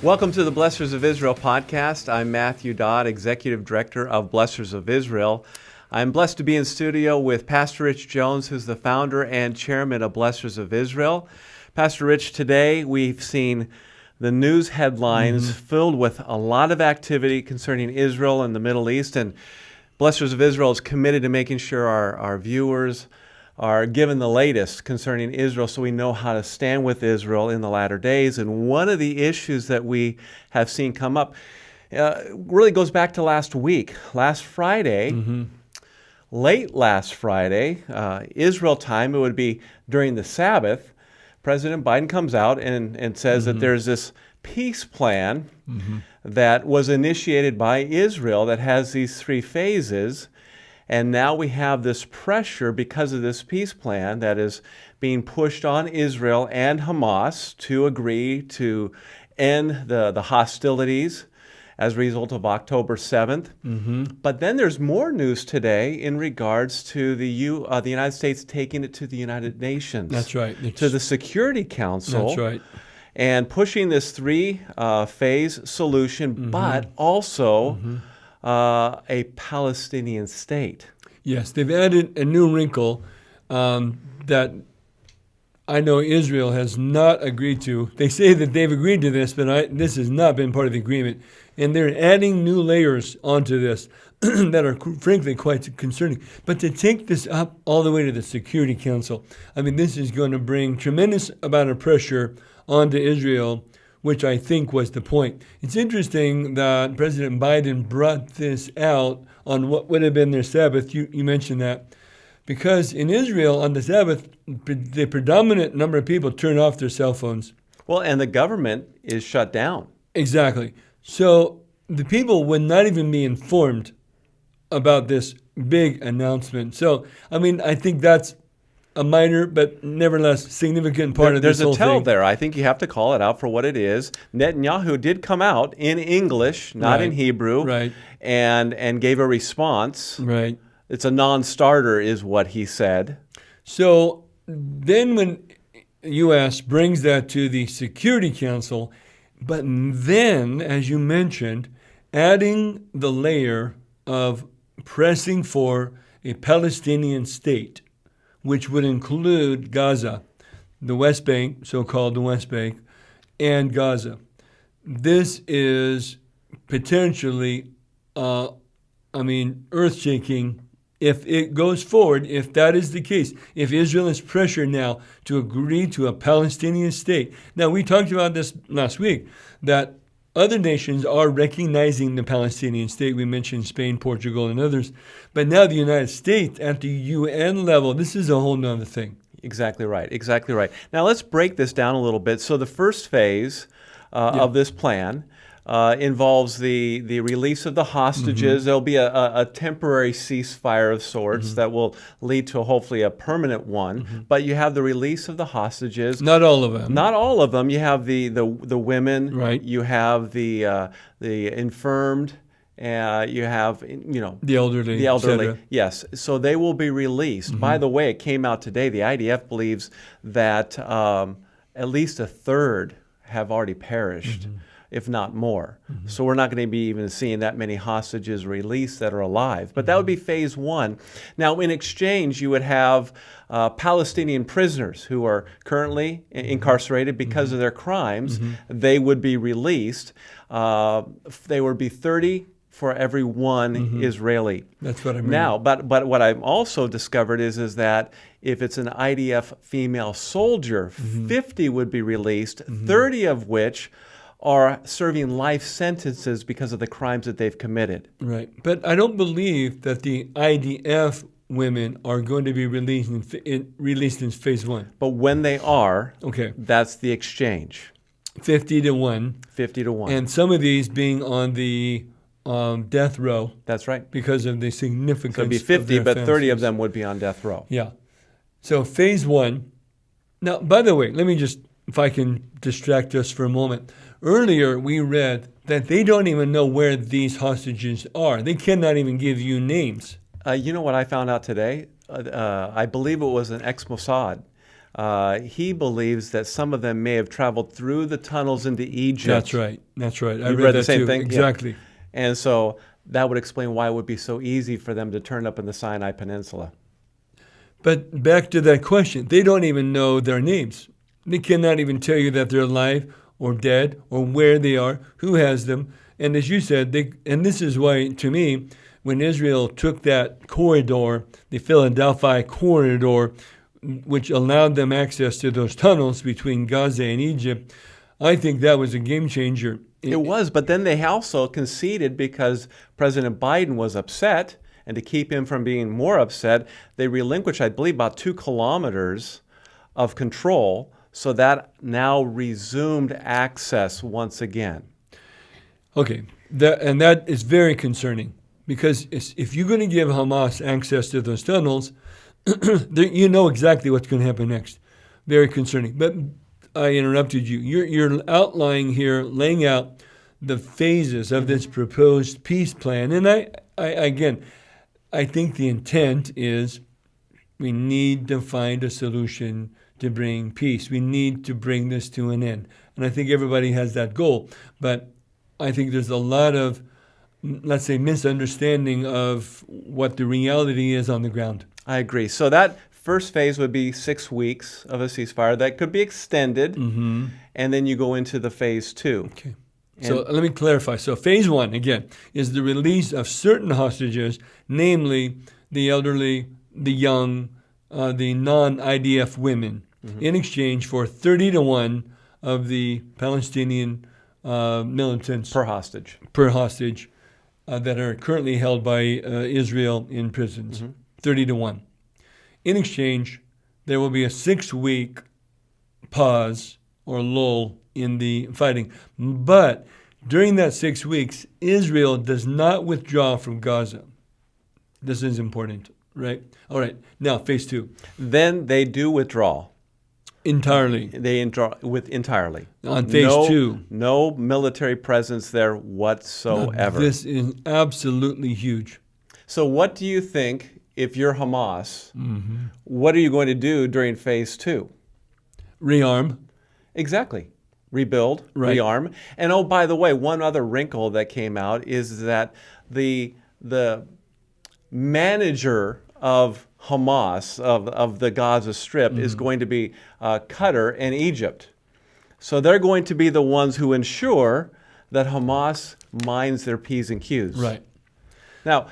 Welcome to the Blessors of Israel podcast. I'm Matthew Dodd, Executive Director of Blessors of Israel. I'm blessed to be in studio with Pastor Rich Jones, who's the founder and chairman of Blessors of Israel. Pastor Rich, today we've seen the news headlines filled with a lot of activity concerning Israel and the Middle East, and Blessors of Israel is committed to making sure our viewers are given the latest concerning Israel so we know how to stand with Israel in the latter days. And one of the issues that we have seen come up really goes back to last week. Last Friday, late last Friday, Israel time, it would be during the Sabbath, President Biden comes out and says that there's this peace plan that was initiated by Israel that has these three phases. And now we have this pressure because of this peace plan that is being pushed on Israel and Hamas to agree to end the hostilities as a result of October 7th. But then there's more news today in regards to the United States taking it to the United Nations. That's right. To the Security Council. That's right. And pushing this three-phase solution, but also a Palestinian state. Yes, they've added a new wrinkle that I know Israel has not agreed to. They say that they've agreed to this, but this has not been part of the agreement. And they're adding new layers onto this that are frankly quite concerning. But to take this up all the way to the Security Council, I mean, this is going to bring tremendous amount of pressure onto Israel, which I think was the point. It's interesting that President Biden brought this out on what would have been their Sabbath. You mentioned that. Because in Israel, on the Sabbath, the predominant number of people turn off their cell phones. Well, and the government is shut down. Exactly. So the people would not even be informed about this big announcement. So, I mean, I think that's a minor but nevertheless significant part of this whole thing. There's a tell there. I think you have to call it out for what it is. Netanyahu did come out in English, not in Hebrew, and gave a response. Right. It's a non-starter is what he said. So then when the U.S. brings that to the Security Council, but then, as you mentioned, adding the layer of pressing for a Palestinian state, which would include Gaza, the West Bank, so-called the West Bank, and Gaza. This is potentially, earth-shaking if it goes forward, if that is the case, if Israel is pressured now to agree to a Palestinian state. Now, we talked about this last week, that other nations are recognizing the Palestinian state. We mentioned Spain, Portugal, and others. But now the United States, at the UN level, this is a whole nother thing. Exactly right. Exactly right. Now, let's break this down a little bit. So the first phase of this plan involves the release of the hostages. There'll be a temporary ceasefire of sorts that will lead to hopefully a permanent one. But you have the release of the hostages. Not all of them. Not all of them. You have the women. Right. You have the infirmed. You have the elderly. The elderly. Yes. So they will be released. By the way, it came out today. The IDF believes that at least a third have already perished, if not more. So we're not going to be even seeing that many hostages released that are alive. But that would be phase one. Now, in exchange, you would have Palestinian prisoners who are currently incarcerated because of their crimes. They would be released. They would be 30 for every one Israeli. That's what I mean. Now, but what I've also discovered is that if it's an IDF female soldier, 50 would be released, 30 of which are serving life sentences because of the crimes that they've committed. Right. But I don't believe that the IDF women are going to be released in phase one. But when they are, that's the exchange. 50 to 1. 50 to 1. And some of these being on the death row. That's right. Because of the significance. So it'd be 50, but 30 families. of them would be on death row. Yeah. So phase one. Now, by the way, let me just, if I can distract us for a moment. Earlier, we read that they don't even know where these hostages are. They cannot even give you names. You know what I found out today? I believe it was an ex-Mossad he believes that some of them may have traveled through the tunnels into Egypt. That's right. I read the that same too. thing? Exactly. Yeah. And so that would explain why it would be so easy for them to turn up in the Sinai Peninsula. But back to that question, they don't even know their names. They cannot even tell you that they're alive or dead or where they are, who has them. And as you said, and this is why, to me, when Israel took that corridor, the Philadelphia corridor, which allowed them access to those tunnels between Gaza and Egypt, I think that was a game changer. It was, but then they also conceded because President Biden was upset, and to keep him from being more upset, they relinquished, I believe, about 2 kilometers of control, so that now resumed access once again. Okay, that is very concerning, because if you're going to give Hamas access to those tunnels, you know exactly what's going to happen next. Very concerning. But I interrupted you. You're outlining here, laying out the phases of this proposed peace plan. And I think the intent is we need to find a solution to bring peace. We need to bring this to an end. And I think everybody has that goal. But I think there's a lot of, let's say, misunderstanding of what the reality is on the ground. I agree. So that first phase would be 6 weeks of a ceasefire. That could be extended, and then you go into the phase 2. Okay. So let me clarify. So phase 1, again, is the release of certain hostages, namely the elderly, the young, the non-IDF women, in exchange for 30-1 of the Palestinian militants per hostage that are currently held by Israel in prisons. 30-1. In exchange, there will be a 6-week pause or lull in the fighting. But during that 6 weeks, Israel does not withdraw from Gaza. This is important, right? All right. Now, phase 2. Then they do withdraw. Entirely. They withdraw entirely. On phase 2. No military presence there whatsoever. Now, this is absolutely huge. So what do you think, if you're Hamas, what are you going to do during phase 2? Rearm. Exactly. Rebuild, right. Rearm. And oh, by the way, one other wrinkle that came out is that the manager of Hamas, of the Gaza Strip, is going to be Qatar and Egypt. So they're going to be the ones who ensure that Hamas minds their P's and Q's. Right. Now,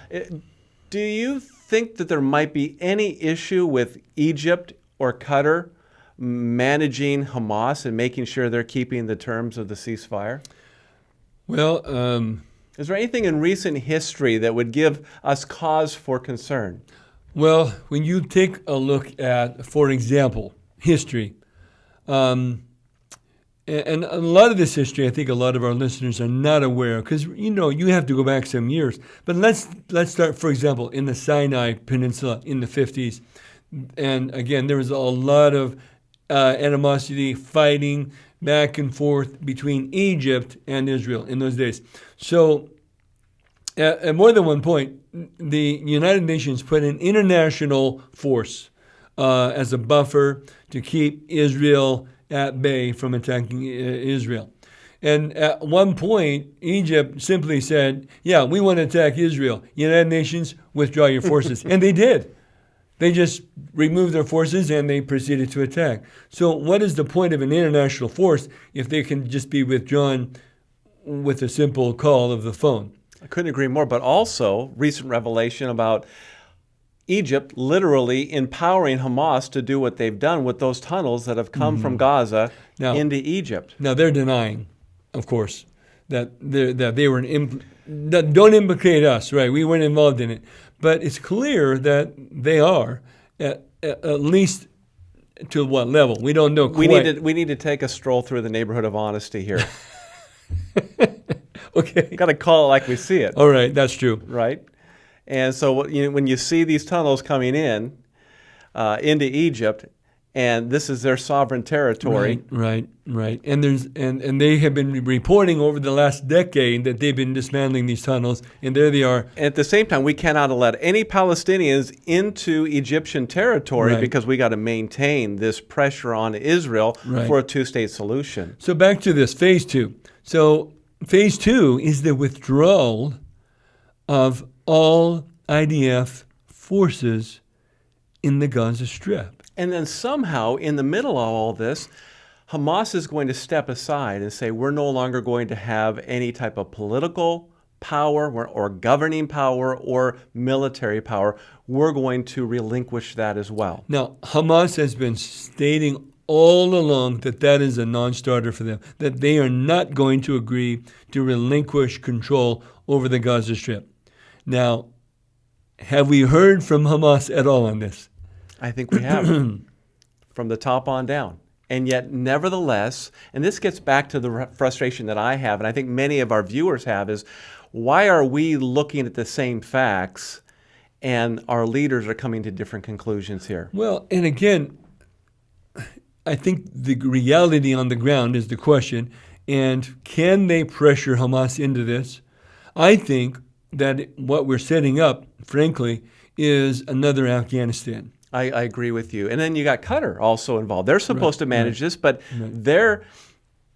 do you think that there might be any issue with Egypt or Qatar managing Hamas and making sure they're keeping the terms of the ceasefire? Well, is there anything in recent history that would give us cause for concern? Well, when you take a look at, for example, history, and a lot of this history, I think a lot of our listeners are not aware, because you have to go back some years. But let's start, for example, in the Sinai Peninsula in the 50s, and again, there was a lot of animosity, fighting back and forth between Egypt and Israel in those days. So, at more than one point, the United Nations put an international force as a buffer to keep Israel at bay from attacking Israel. And at one point, Egypt simply said, yeah, we want to attack Israel. United Nations, withdraw your forces. And they did. They just removed their forces and they proceeded to attack. So what is the point of an international force if they can just be withdrawn with a simple call of the phone? I couldn't agree more, but also recent revelation about Egypt literally empowering Hamas to do what they've done with those tunnels that have come from Gaza into Egypt. Now, they're denying, of course, that they were don't implicate us, right? We weren't involved in it. But it's clear that they are, at least to what level. We don't know quite. We need to take a stroll through the neighborhood of honesty here. Okay. Got to call it like we see it. All right, that's true. Right? And so when you see these tunnels coming in into Egypt, and this is their sovereign territory. Right. And they have been reporting over the last decade that they've been dismantling these tunnels, and there they are. At the same time, we cannot let any Palestinians into Egyptian territory because we got to maintain this pressure on Israel for a two-state solution. So back to this, phase 2. So phase 2 is the withdrawal of all IDF forces in the Gaza Strip. And then somehow, in the middle of all this, Hamas is going to step aside and say, we're no longer going to have any type of political power or governing power or military power. We're going to relinquish that as well. Now, Hamas has been stating all along that is a non-starter for them, that they are not going to agree to relinquish control over the Gaza Strip. Now, have we heard from Hamas at all on this? I think we have, from the top on down. And yet, nevertheless, and this gets back to the frustration that I have, and I think many of our viewers have, is why are we looking at the same facts and our leaders are coming to different conclusions here? Well, and again, I think the reality on the ground is the question, and can they pressure Hamas into this? I think that what we're setting up, frankly, is another Afghanistan. I agree with you. And then you got Qatar also involved. They're supposed to manage this, but they're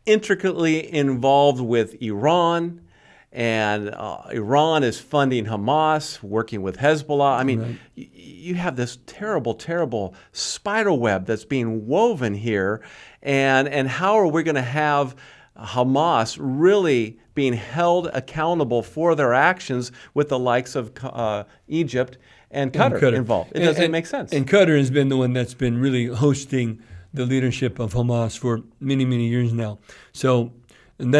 intricately involved with Iran, and Iran is funding Hamas, working with Hezbollah. I mean, you have this terrible, terrible spider web that's being woven here. And how are we going to have Hamas really being held accountable for their actions with the likes of Egypt and Qatar involved? It doesn't make sense. And Qatar has been the one that's been really hosting the leadership of Hamas for many, many years now. So, and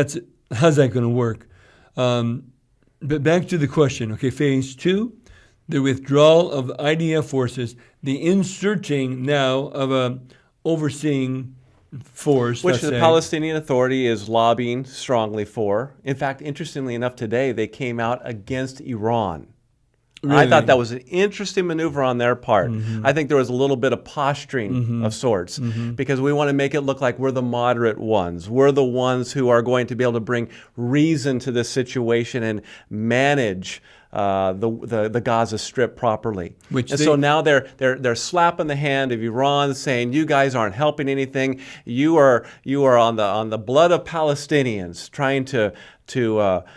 how's that going to work? But back to the question, okay, phase 2, the withdrawal of IDF forces, the inserting now of a overseeing force. Which the Palestinian Authority is lobbying strongly for. In fact, interestingly enough, today they came out against Iran. Really? I thought that was an interesting maneuver on their part. Mm-hmm. I think there was a little bit of posturing of sorts because we want to make it look like we're the moderate ones. We're the ones who are going to be able to bring reason to this situation and manage the Gaza Strip properly. So now they're slapping the hand of Iran, saying you guys aren't helping anything. You are on the blood of Palestinians, trying to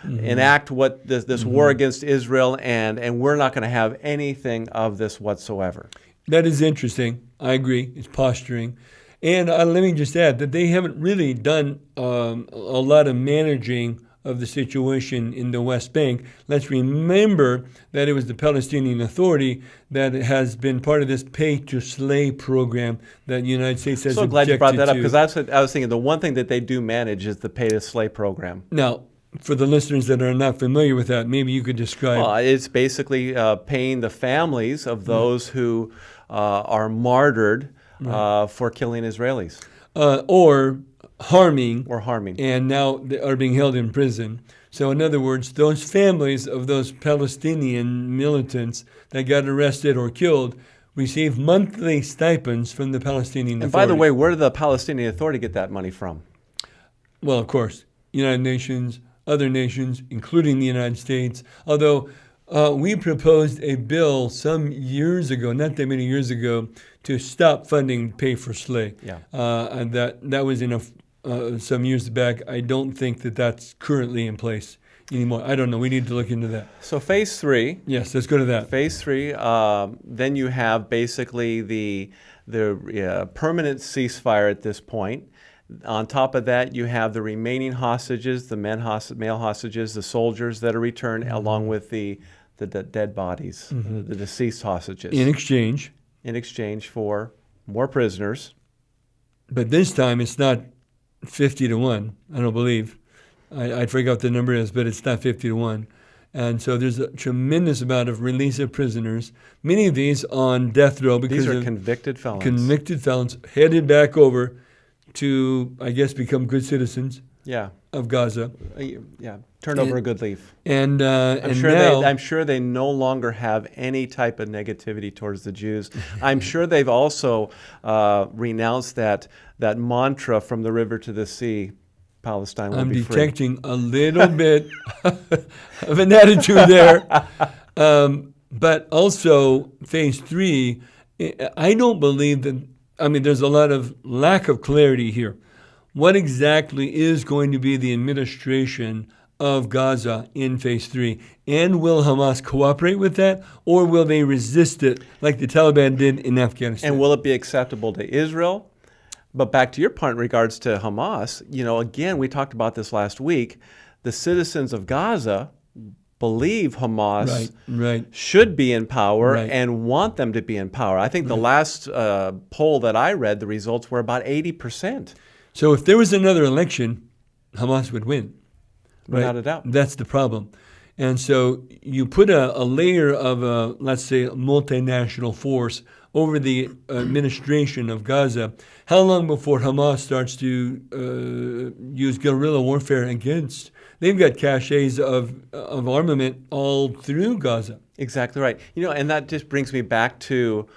enact what this war against Israel, and we're not going to have anything of this whatsoever. That is interesting. I agree. It's posturing. And let me just add that they haven't really done a lot of managing of the situation in the West Bank. Let's remember that it was the Palestinian Authority that has been part of this pay-to-slay program that the United States has objected to. So glad you brought that up, because I was thinking the one thing that they do manage is the pay-to-slay program. Now, for the listeners that are not familiar with that, maybe you could describe. Well, it's basically paying the families of those who are martyred for killing Israelis. Or harming, and now they are being held in prison. So in other words, those families of those Palestinian militants that got arrested or killed receive monthly stipends from the Palestinian Authority. And by the way, where did the Palestinian Authority get that money from? Well, of course, United Nations, other nations, including the United States. Although we proposed a bill some years ago, not that many years ago, to stop funding pay for slay. Yeah. And that was in some years back. I don't think that that's currently in place anymore. I don't know. We need to look into that. So phase 3. Yes, let's go to that. Phase 3. Then you have basically the permanent ceasefire at this point. On top of that, you have the remaining hostages, the male hostages, the soldiers that are returned, along with the dead bodies, the deceased hostages. In exchange for more prisoners. But this time it's not 50-1, I don't believe. I forgot what the number is, but it's not 50-1. And so there's a tremendous amount of release of prisoners, many of these on death row because these are convicted felons. Convicted felons headed back over to, I guess, become good citizens Yeah. of Gaza. Yeah. Turn over a good leaf. And I'm sure they no longer have any type of negativity towards the Jews. I'm sure they've also renounced that mantra from the river to the sea, Palestine will be free. I'm detecting a little bit of an attitude there. But also, phase 3, I don't believe that, there's a lot of lack of clarity here. What exactly is going to be the administration of Gaza in phase 3? And will Hamas cooperate with that, or will they resist it like the Taliban did in Afghanistan? And will it be acceptable to Israel? But back to your point in regards to Hamas, again, we talked about this last week. The citizens of Gaza believe Hamas should be in power and want them to be in power. I think the last poll that I read, the results were about 80%. So if there was another election, Hamas would win. Without a doubt. That's the problem. And so you put a layer of, let's say, a multinational force over the administration of Gaza. How long before Hamas starts to use guerrilla warfare against? They've got caches of armament all through Gaza. Exactly right. And that just brings me back to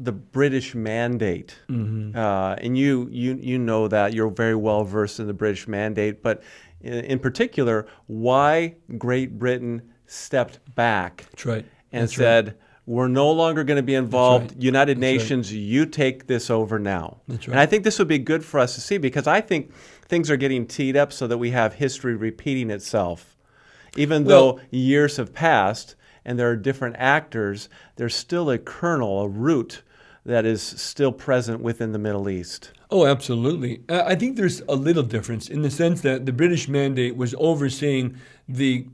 the British Mandate. Mm-hmm. And you know that. You're very well versed in the British Mandate. But in particular, why Great Britain stepped back and said, we're no longer going to be involved. United Nations, you take this over now. And I think this would be good for us to see, because I think things are getting teed up so that we have history repeating itself. Even though years have passed and there are different actors, there's still a kernel, a root that is still present within the Middle East. Oh, absolutely. I think there's a little difference in the sense that the British Mandate was overseeing the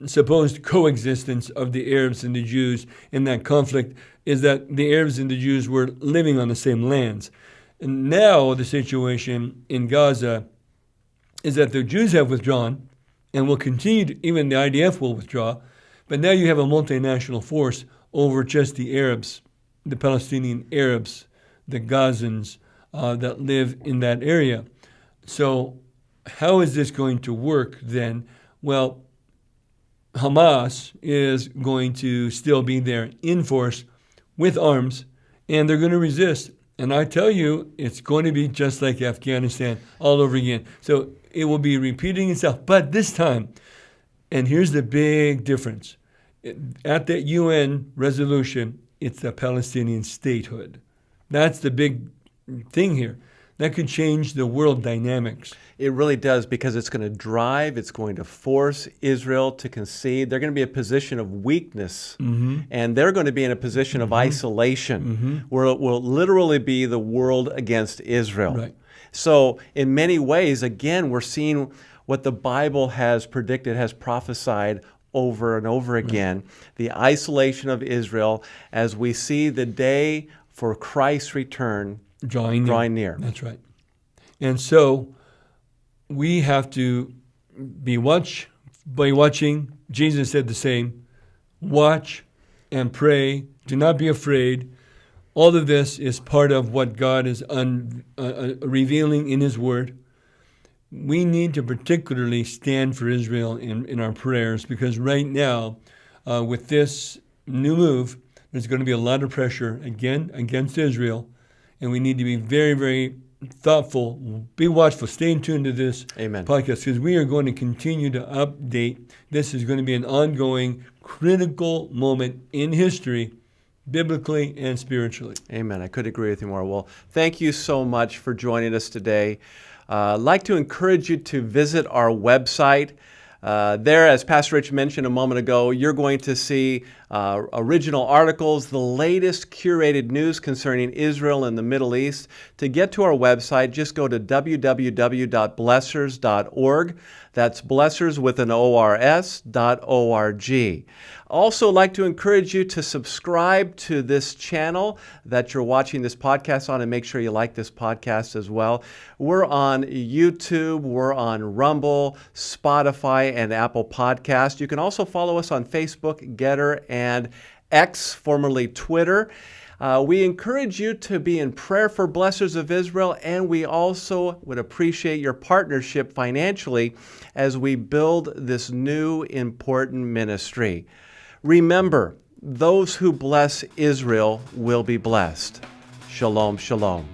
supposed coexistence of the Arabs and the Jews in that conflict, is that the Arabs and the Jews were living on the same lands. And now the situation in Gaza is that the Jews have withdrawn and will continue to, even the IDF will withdraw, but now you have a multinational force over just the Arabs, the Palestinian Arabs, the Gazans that live in that area. So how is this going to work then? Well, Hamas is going to still be there in force with arms, and they're going to resist. And I tell you, it's going to be just like Afghanistan all over again. So it will be repeating itself. But this time, and here's the big difference, at that UN resolution, it's the Palestinian statehood. That's the big thing here. That could change the world dynamics. It really does, because it's going to force Israel to concede. They're going to be in a position of weakness, and they're going to be in a position of isolation, where it will literally be the world against Israel. Right. So in many ways, again, we're seeing what the Bible has predicted, has prophesied over and over again, the isolation of Israel as we see the day for Christ's return drawing near. That's right. And so we have to be watching. Jesus said the same. Watch and pray. Do not be afraid. All of this is part of what God is revealing in His Word. We need to particularly stand for Israel in our prayers, because right now, with this new move, there's going to be a lot of pressure again against Israel, and we need to be very, very thoughtful, be watchful, stay in tune to this podcast, because we are going to continue to update. This is going to be an ongoing, critical moment in history, biblically and spiritually. Amen. I could agree with you more. Well, thank you so much for joining us today. I'd like to encourage you to visit our website. There, as Pastor Rich mentioned a moment ago, you're going to see original articles, the latest curated news concerning Israel and the Middle East. To get to our website, just go to www.blessors.org. That's Blessors with an ORS.org. Also, like to encourage you to subscribe to this channel that you're watching this podcast on, and make sure you like this podcast as well. We're on YouTube, we're on Rumble, Spotify, and Apple Podcasts. You can also follow us on Facebook, Getter, and X, formerly Twitter. We encourage you to be in prayer for Blessors of Israel, and we also would appreciate your partnership financially as we build this new important ministry. Remember, those who bless Israel will be blessed. Shalom, shalom.